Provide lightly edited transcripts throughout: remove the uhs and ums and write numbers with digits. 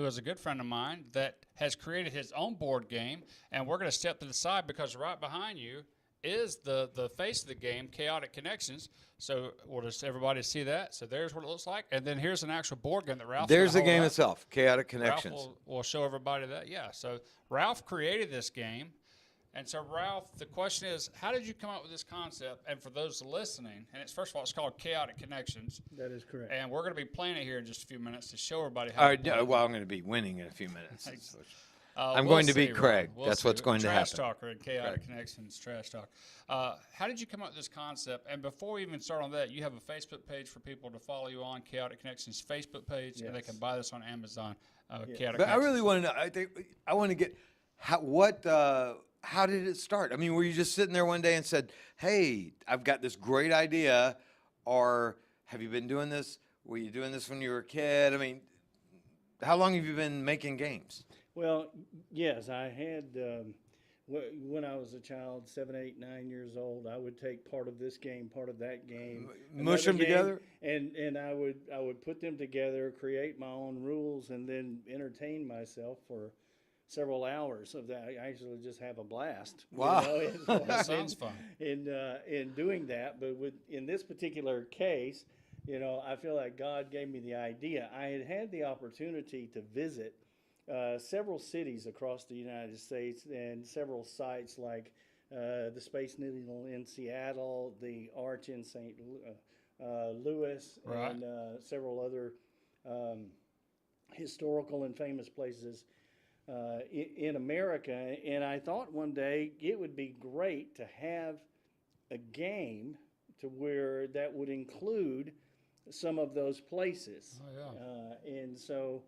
is a good friend of mine that has created his own board game, and we're going to step to the side because right behind you is the face of the game, Chaotic Connections. So we'll just everybody see that. So there's what it looks like, and then here's an actual board game that Ralph's There's the gonna hold game up. itself, Chaotic Ralph Connections. will show everybody that. Yeah. So Ralph created this game. And so, Ralph, the question is, how did you come up with this concept? And for those listening, and it's first of all, it's called Chaotic Connections. That is correct. And we're going to be playing it here in just a few minutes to show everybody how All to right, play it. well, I'm going to be winning in a few minutes. I'm going to be Craig. That's what's going to Trash happen. talker and Chaotic Connections, trash talk. How did you come up with this concept? And before we even start on that, you have a Facebook page for people to follow you on, Chaotic Connections Facebook page, and they can buy this on Amazon. Chaotic But I Connections. really want to know. I want to get how did it start? I mean, were you just sitting there one day and said, "Hey, I've got this great idea," or have you been doing this? Were you doing this when you were a kid? I mean, how long have you been making games? Well, yes, I had, when I was a child, 7, 8, 9 years old, I would take part of this game, part of that game. Mush another them game, together? And I would put them together, create my own rules, and then entertain myself for several hours of that. I actually just have a blast. Wow. That sounds fun. In doing that. But in this particular case, I feel like God gave me the idea. I had the opportunity to visit several cities across the United States and several sites like the Space Needle in Seattle, the Arch in St. Louis, Right. and several other historical and famous places in America. And I thought one day it would be great to have a game to where that would include some of those places. Oh, yeah. And so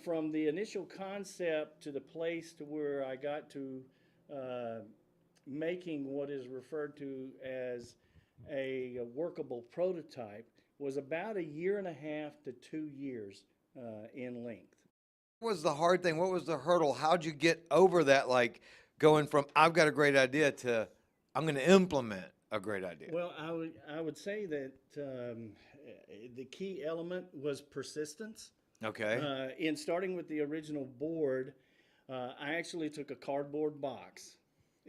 from the initial concept to the place to where I got to making what is referred to as a workable prototype was about 1.5 to 2 years in length. What was the hard thing? What was the hurdle? How'd you get over that? Like going from I've got a great idea to I'm going to implement a great idea. Well, I would say that the key element was persistence. Okay. In starting with the original board, I actually took a cardboard box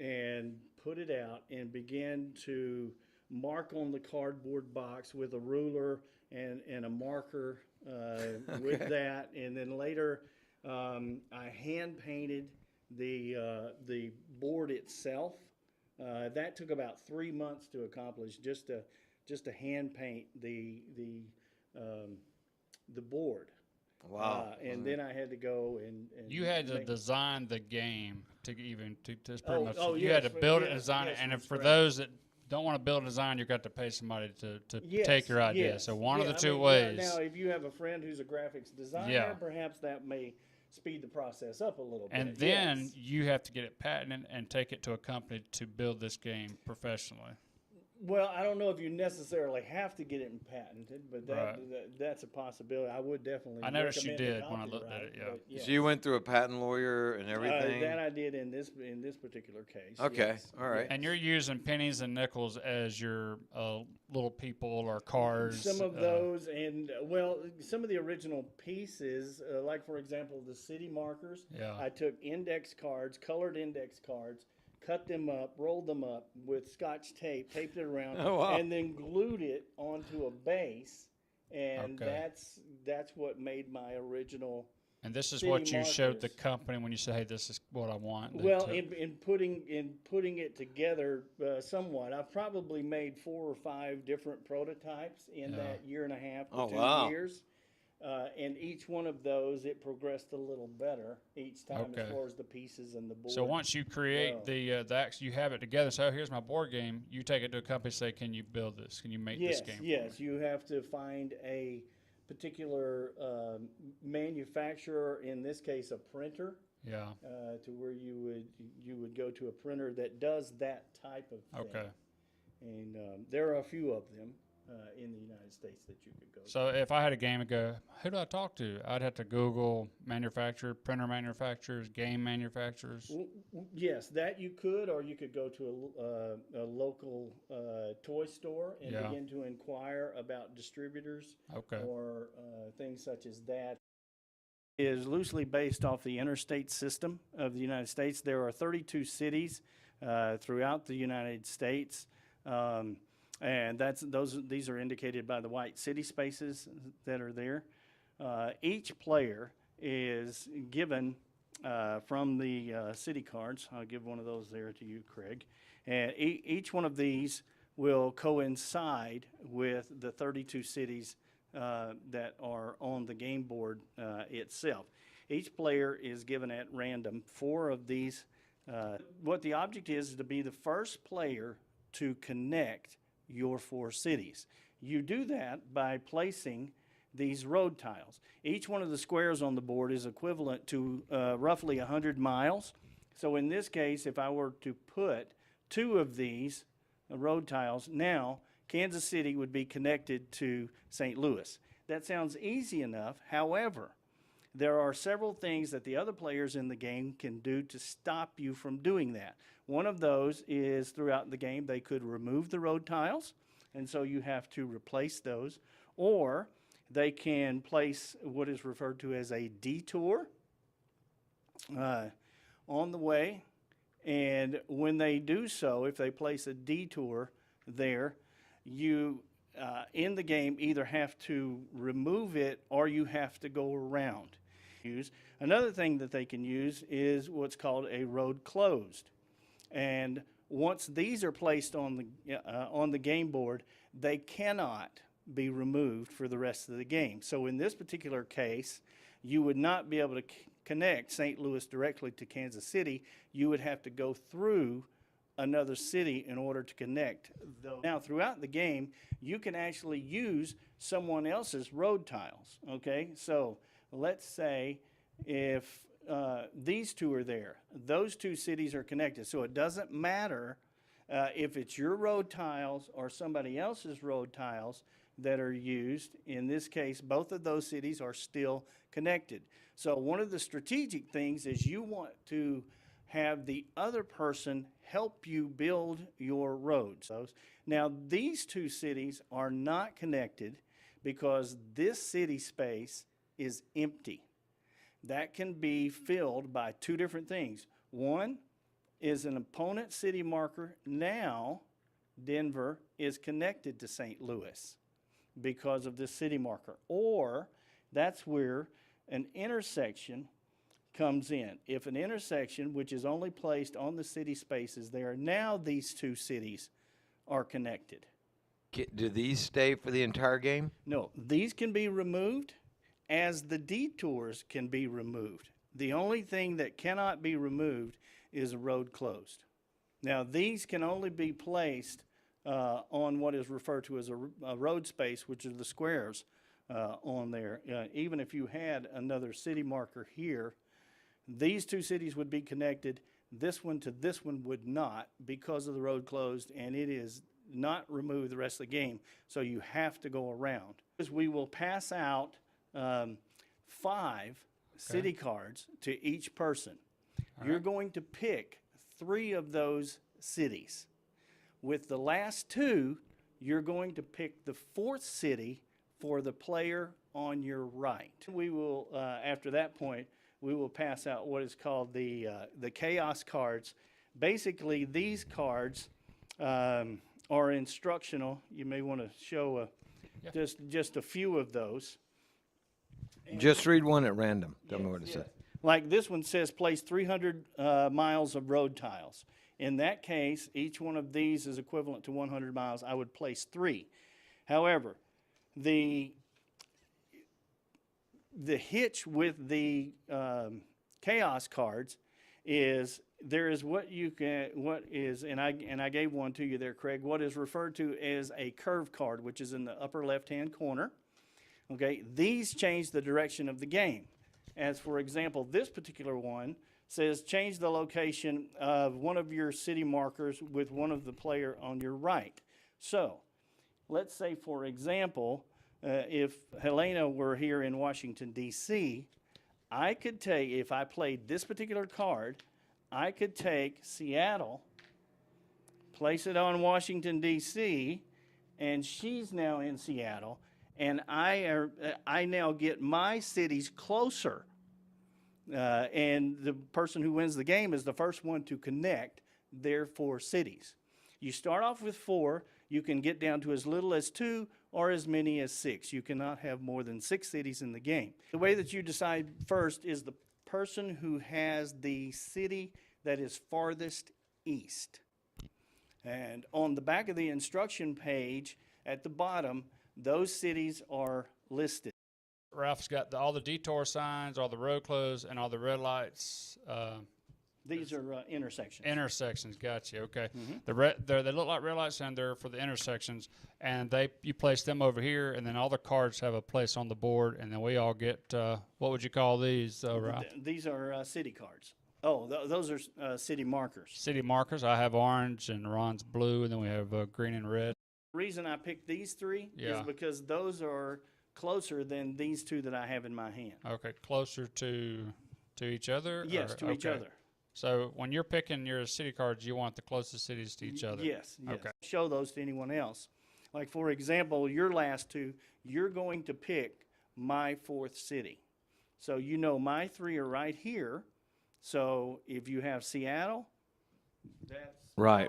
and put it out and began to mark on the cardboard box with a ruler and a marker with that. And then later, I hand painted the board itself. That took about 3 months to accomplish, just to hand paint the board. Wow. And then I had to go and You had to make- design the game to pretty much. Oh, you yes, had to build it and yes, design it. yes, And that's for right. those that don't want to build a design, you've got to pay somebody to take your idea. Yes. So one of Yeah, the I two mean, ways. Now, if you have a friend who's a graphics designer, Yeah. perhaps that may speed the process up a little bit. And then yes. you have to get it patented and take it to a company to build this game professionally. Well, I don't know if you necessarily have to get it patented, but Right. that's a possibility. I would definitely. I noticed you recommend the did when I looked at copyright, it, yeah. but yes. So you went through a patent lawyer and everything? That I did in this particular case. Okay, yes. all right. And you're using pennies and nickels as your little people or cars. Some of those, and some of the original pieces, like for example, the city markers. Yeah. I took index cards, colored index cards, cut them up, rolled them up with Scotch tape, taped it around, Oh, wow. and then glued it onto a base, and Okay. that's what made my original. And this is city what you showed the markers. company when you say, "Hey, this is what I want." Well, in putting it together somewhat, I've probably made 4 or 5 different prototypes in Yeah. that 1.5 to Oh, 2 wow. years. And each one of those, it progressed a little better each time Okay. as far as the pieces and the board. So once you create Well. you have it together. So here's my board game. You take it to a company, say, "Can you build this? Can you make yes, this game?" yes, you have to find a particular manufacturer. In this case, a printer. Yeah. To where you would go to a printer that does that type of thing. Okay. And there are a few of them in the United States that you could go to. So if I had a game and go, who do I talk to? I'd have to Google printer manufacturers, game manufacturers. Yes, that you could, or you could go to a local toy store and Yeah. begin to inquire about distributors Okay. or things such as that. is loosely based off the interstate system of the United States. There are 32 cities throughout the United States, and these are indicated by the white city spaces that are there. Each player is given from the city cards. I'll give one of those there to you, Craig. And each one of these will coincide with the 32 cities that are on the game board itself. Each player is given at random 4 of these. What the object is to be the first player to connect your 4 cities. You do that by placing these road tiles. Each one of the squares on the board is equivalent to roughly 100 miles. So in this case, if I were to put 2 of these road tiles, now Kansas City would be connected to St. Louis. That sounds easy enough. However, there are several things that the other players in the game can do to stop you from doing that. One of those is throughout the game they could remove the road tiles, and so you have to replace those. Or they can place what is referred to as a detour on the way. And when they do so, if they place a detour there, you in the game either have to remove it or you have to go around. Another thing that they can use is what's called a road closed. And once these are placed on the game board, they cannot be removed for the rest of the game. So in this particular case, you would not be able to connect St. Louis directly to Kansas City. You would have to go through another city in order to connect those. Now, throughout the game, you can actually use someone else's road tiles, okay? So let's say if these 2 are there, those 2 cities are connected. So it doesn't matter if it's your road tiles or somebody else's road tiles that are used. In this case, both of those cities are still connected. So one of the strategic things is you want to have the other person help you build your roads. Now, these 2 cities are not connected because this city space is empty. That can be filled by 2 different things. One is an opponent city marker. Now, Denver is connected to St. Louis because of this city marker. Or that's where an intersection comes in. If an intersection, which is only placed on the city spaces there, now these 2 cities are connected. Do these stay for the entire game? No, these can be removed as the detours can be removed. The only thing that cannot be removed is a road closed. Now, these can only be placed on what is referred to as a road space, which are the squares on there. Even if you had another city marker here, these 2 cities would be connected. This one to this one would not because of the road closed, and it is not removed the rest of the game, so you have to go around. We will pass out 5 city cards to each person. You're going to pick 3 of those cities. With the last 2, you're going to pick the 4th city for the player on your right. We will, after that point, we will pass out what is called the chaos cards. Basically, these cards are instructional. You may want to show just a few of those. Just read one at random. Tell me what it says. Like this one says, place 300 miles of road tiles. In that case, each one of these is equivalent to 100 miles. I would place 3. However, the hitch with the chaos cards is there is and I gave one to you there, Craig, what is referred to as a curve card, which is in the upper left-hand corner. Okay, these change the direction of the game. As for example, this particular one says change the location of one of your city markers with one of the player on your right. So, let's say for example, if Helena were here in Washington, D.C., I could take, if I played this particular card, I could take Seattle, place it on Washington, D.C., and she's now in Seattle, and I now get my cities closer And the person who wins the game is the first one to connect their 4 cities. You start off with 4. You can get down to as little as 2 or as many as 6. You cannot have more than 6 cities in the game. The way that you decide first is the person who has the city that is farthest east. And on the back of the instruction page at the bottom, those cities are listed. Ralph's got all the detour signs, all the road closed, and all the red lights. These are intersections. Intersections, gotcha. Okay, Mm-hmm. they look like red lights, and they're for the intersections. And you place them over here, and then all the cards have a place on the board, and then we all get what would you call these, Ralph? These are city cards. Oh, those are city markers. City markers. I have orange, and Ron's blue, and then we have green and red. The reason I picked these 3 Yeah. is because those are closer than these 2 that I have in my hand. Okay, closer to each other. Yes, or- to each okay. other. So when you're picking your city cards, you want the closest cities to each other. Yes, yes. Okay. Show those to anyone else. Like, for example, your last 2, you're going to pick my 4th city. So you know my 3 are right here. So if you have Seattle, that's Right.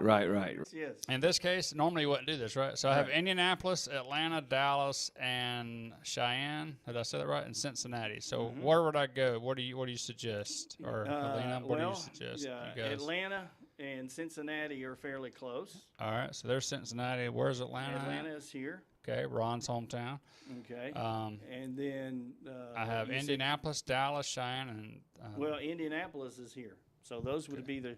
yes. In this case, normally you wouldn't do this, right? So I have Right. Indianapolis, Atlanta, Dallas, and Cheyenne. Did I say that right? And Cincinnati. So Mm-hmm. where would I go? What do you suggest? Or Helena, what do well, you suggest? yeah, you guys? Atlanta and Cincinnati are fairly close. All right. So there's Cincinnati. Where's Atlanta? at? Atlanta is here. Okay, Ron's hometown. Okay. Um, And then I have you said- Indianapolis, Dallas, Cheyenne, and well, Indianapolis is here. So those would be the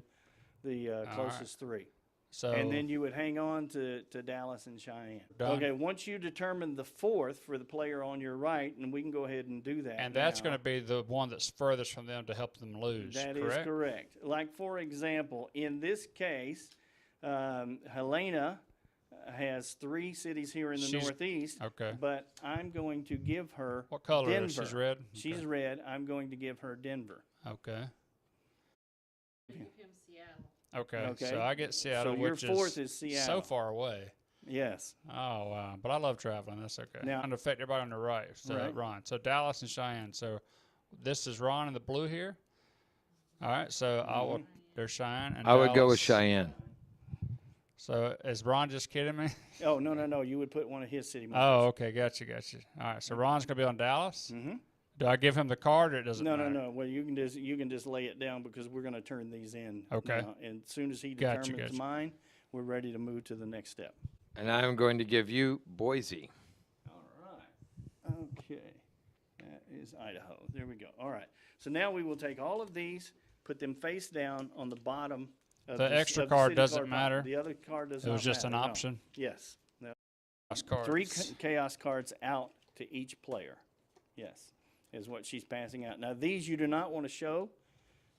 closest 3. so And then you would hang on to Dallas and Cheyenne. Done. Okay, once you determine the 4th for the player on your right, and we can go ahead and do that. and that's now. going to be the one that's furthest from them to help them lose. That is correct? correct. Like, for example, in this case, Helena has 3 cities here in the She's- Northeast. Okay. But I'm going to give her What color Denver. is she's red? She's Okay. red. I'm going to give her Denver. Okay. Give him Seattle. Okay. Okay. So I get Seattle, So your which 4th is Seattle. so far away. Yes. Oh wow! But I love traveling. That's okay. Now- I'm gonna affect everybody on the right. So Right. Ron. So Dallas and Cheyenne. So this is Ron in the blue here. All right. So I will. There's Cheyenne and I would go Dallas. with Cheyenne. So is Ron just kidding me? Oh, no. You would put one of his city Oh, markers. okay. Gotcha. All right. So Ron's gonna be on Dallas. Mm-hmm. Do I give him the card or it doesn't No. matter? Well, you can just lay it down because we're going to turn these in. Okay. now. And as soon as he Gotcha, determines gotcha. mine, we're ready to move to the next step. And I'm going to give you Boise. All right. Okay. That is Idaho. There we go. All right. So now we will take all of these, put them face down on the bottom of The the extra of the card city doesn't card matter? The other card does It not was just an matter, no. option. Yes. No. Last card. 3 chaos cards out to each player. Yes, is what she's passing out. Now, these you do not want to show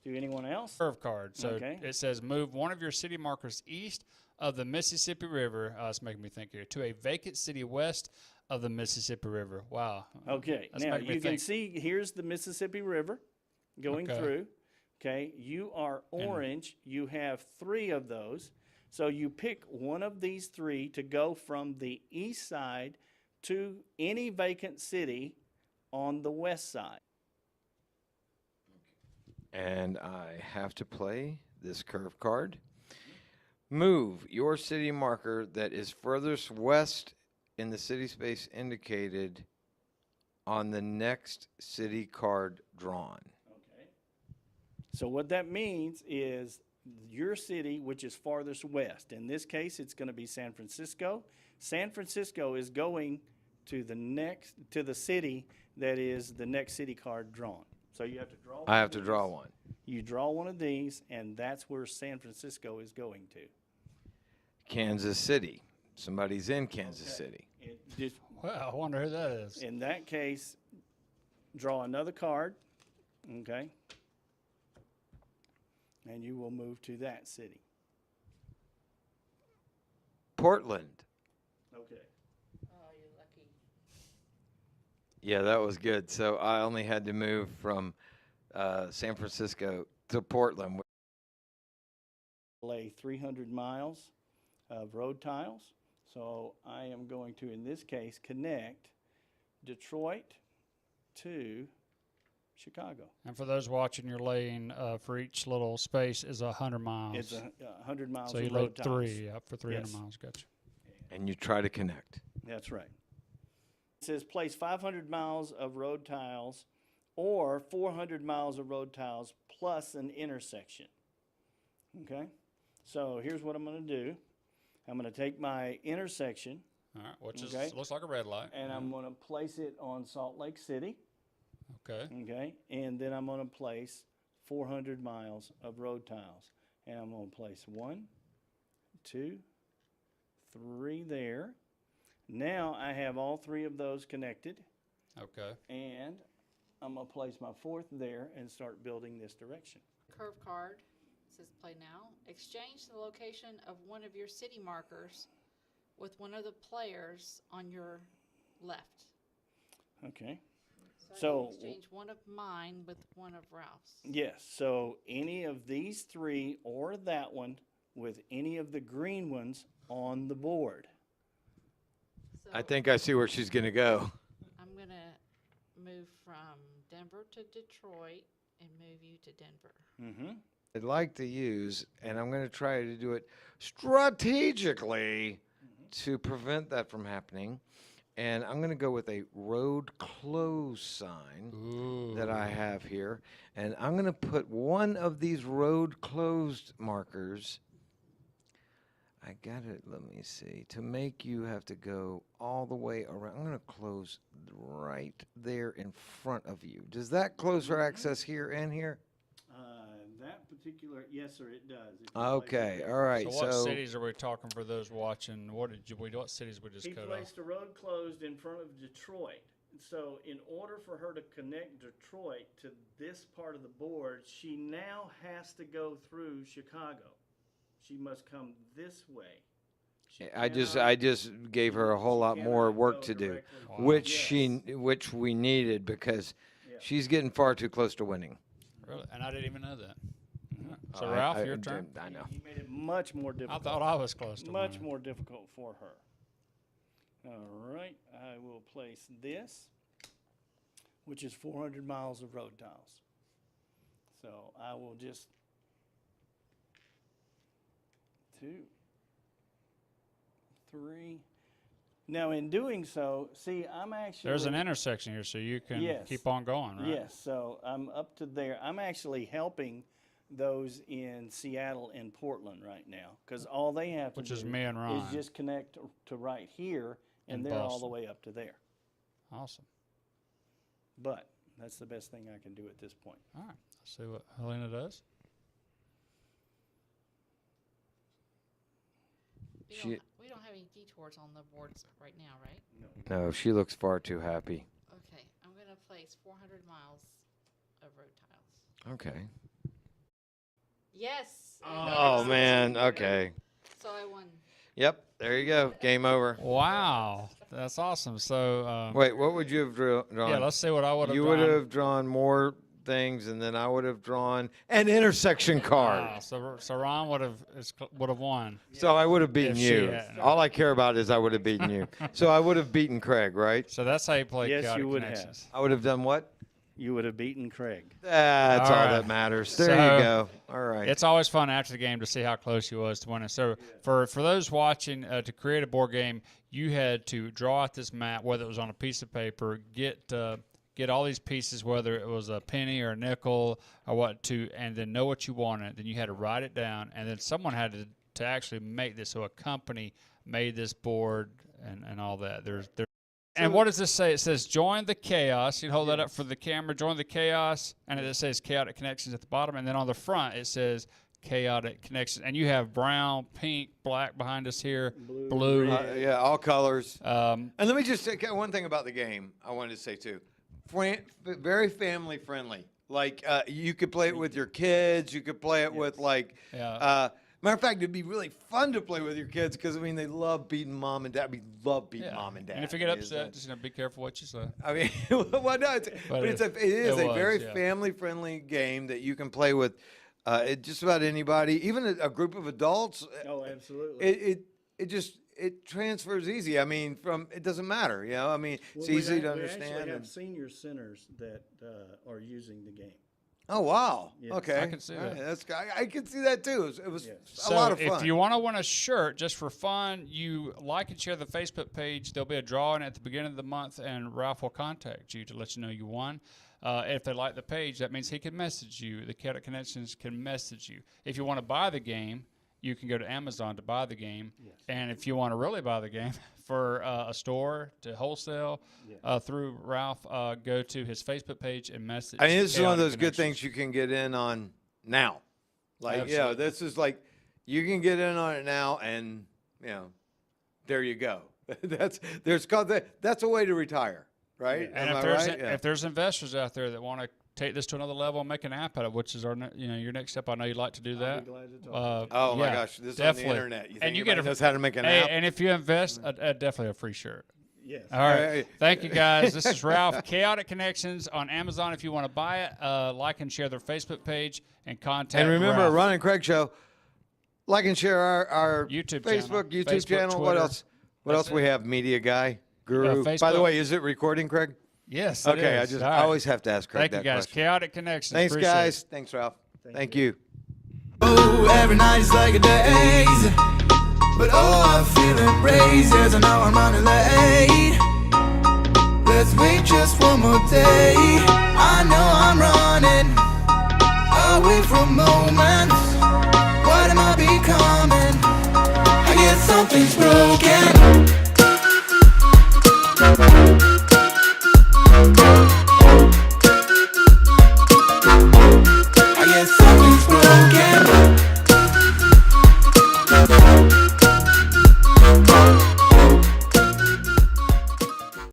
to anyone else. Curve card. So Okay. it says move one of your city markers east of the Mississippi River. It's making me think here. To a vacant city west of the Mississippi River. Wow. Okay, That's now making me you can think. see here's the Mississippi River going Okay. through. Okay, you are orange. You have 3 of those. So you pick one of these 3 to go from the east side to any vacant city on the west side. And I have to play this curve card. Move your city marker that is furthest west in the city space indicated on the next city card drawn. Okay. So what that means is your city, which is farthest west. In this case, it's going to be San Francisco. San Francisco is going to the city that is the next city card drawn. So you have to draw. I have to draw one. You draw one of these, and that's where San Francisco is going to. Kansas City. Somebody's in Kansas City. It just, Well, I wonder who that is. in that case, draw another card, okay? And you will move to that city. Portland. Okay. Oh, you're lucky. Yeah, that was good. So I only had to move from San Francisco to Portland. Lay 300 miles of road tiles. So I am going to, in this case, connect Detroit to Chicago. And for those watching, your lane for each little space is 100 miles. It's 100 miles so of you road load tiles. 3 up for 300 Yes. miles. Gotcha. And you try to connect. That's right. It says place 500 miles of road tiles or 400 miles of road tiles plus an intersection. Okay? So here's what I'm going to do. I'm going to take my intersection All right, which Okay. is looks like a red light. and Yeah. I'm going to place it on Salt Lake City. Okay. Okay? And then I'm going to place 400 miles of road tiles. And I'm going to place 1, 2, 3 there. Now I have all 3 of those connected. Okay. And I'm going to place my 4th there and start building this direction. Curve card, says play now. Exchange the location of one of your city markers with one of the players on your left. Okay? So I So- can exchange one of mine with one of Ralph's. Yes. So any of these 3 or that one with any of the green ones on the board. So I think I see where she's going to go. I'm going to move from Denver to Detroit and move you to Denver. Mm-hmm. I'd like to use, and I'm going to try to do it strategically to prevent that from happening. And I'm going to go with a road close sign Ooh. that I have here. And I'm going to put one of these road closed markers. I got it. Let me see. To make you have to go all the way around. I'm going to close right there in front of you. Does that close her access here and here? That particular, yes, sir, it does. If you place Okay. it All there. right. So what cities are we talking for those watching? What cities we just He cut off? placed a road closed in front of Detroit. So in order for her to connect Detroit to this part of the board, she now has to go through Chicago. She must come this way. She I cannot- just gave her a whole she lot more cannot work go to do, directly Wow. from- which we needed because Yeah. she's getting far too close to winning. Really? And I didn't even know that. All right. So I- Ralph, I- your turn. I know. He made it much more I difficult. thought I was close to Much winning. more difficult for her. All right, I will place this, which is 400 miles of road tiles. So I will just 2, 3. Now, in doing so, see, I'm actually There's an intersection here, so you can Yes. keep on going, right? Yes, so I'm up to there. I'm actually helping those in Seattle and Portland right now because all they have to Which do is me and is Ron. just connect to right here, and In they're all the Boston. way up to there. Awesome. But that's the best thing I can do at this point. All right. Let's see what Helena does. We don't have any detours on the boards right now, right? No, she looks far too happy. Okay, I'm going to place 400 miles of road tiles. Okay. Yes. Oh man. Okay. So I won. Yep. There you go. Game over. Wow, that's awesome. So, Wait, what would you have drawn? yeah, let's see what I would have You drawn. would have drawn more things, and then I would have drawn an intersection card. Wow, so Ron would have won. So I would have beaten If she you. hadn't. All I care about is I would have beaten you. So I would have beaten Craig, right? So that's how you play Yes, chaotic you would have. connections. I would have done what? You would have beaten Craig. That's All all, right. that matters. There So, you go. All right. It's always fun after the game to see how close he was to winning. So for those watching, to create a board game, you had to draw out this map, whether it was on a piece of paper, get all these pieces, whether it was a penny or a nickel or what, and then know what you wanted. Then you had to write it down, and then someone had to actually make this. So a company made this board and all that. And what does this say? It says, join the chaos. You hold that up for the camera, join the chaos. And it says chaotic connections at the bottom. And then on the front, it says chaotic connections. And you have brown, pink, black behind us here, blue. Yeah, all colors. Um, And let me just say one thing about the game I wanted to say, too. Very family friendly. Like, you could play it with your kids. You could play it with, like, Yeah. matter of fact, it'd be really fun to play with your kids because, I mean, they love beating mom and dad. We love beating yeah. mom and dad. And if you get It is, upset, just be careful what you say. I mean, well, no, but it is it a was, very yeah. family-friendly game that you can play with just about anybody, even a group of adults. Oh, absolutely. it transfers easy. I mean, it doesn't matter, you know. I mean, it's Well, easy to We understand. actually have and- senior centers that are using the game. oh wow, Yes. okay, I can see All right, that. I can see that too. It was Yes. a So lot of fun. if you want to win a shirt just for fun, you like and share the Facebook page. There'll be a drawing at the beginning of the month, and Ralph will contact you to let you know you won. If they like the page, that means he can message you. The Chaotic Connections can message you. If you want to buy the game, you can go to Amazon to buy the game. Yes. And if you want to really buy the game for a store to wholesale through Ralph, go to his Facebook page and message. I mean, this is one of Chaotic those good Connections. things you can get in on now. Like, Absolutely. this is like you can get in on it now, and there you go. That's a way to retire, right? And Am if I there's right? Yeah. if there's investors out there that want to take this to another level and make an app out of it, which is your next step. I know you'd like to do that. I'll be glad to talk. Oh my yeah, gosh, this definitely. is on the internet. You think And you get anybody a- knows how to make an Hey, app? and if you invest, definitely a free shirt. Yes. All right. Hey. Thank you, guys. This is Ralph. Chaotic Connections on Amazon. If you want to buy it, like and share their Facebook page and contact. And remember, Ralph. Ron and Craig Show. Like and share our YouTube Facebook, channel. YouTube Facebook, channel. What Twitter. else? What That's else we have? Media guy, guru. By the Facebook. way, is it recording, Craig? Yes. it Okay, I is. just All I right. always have to ask Craig Thank that you, guys. question. Chaotic Connections. Thanks, Appreciate guys. it. Thanks, Ralph. Thank you. Oh, every night is like a daze. But oh, I'm feeling braced as I know I'm running late. Let's wait just one more day. I know I'm running away from moments. What am I becoming? I guess something's broken.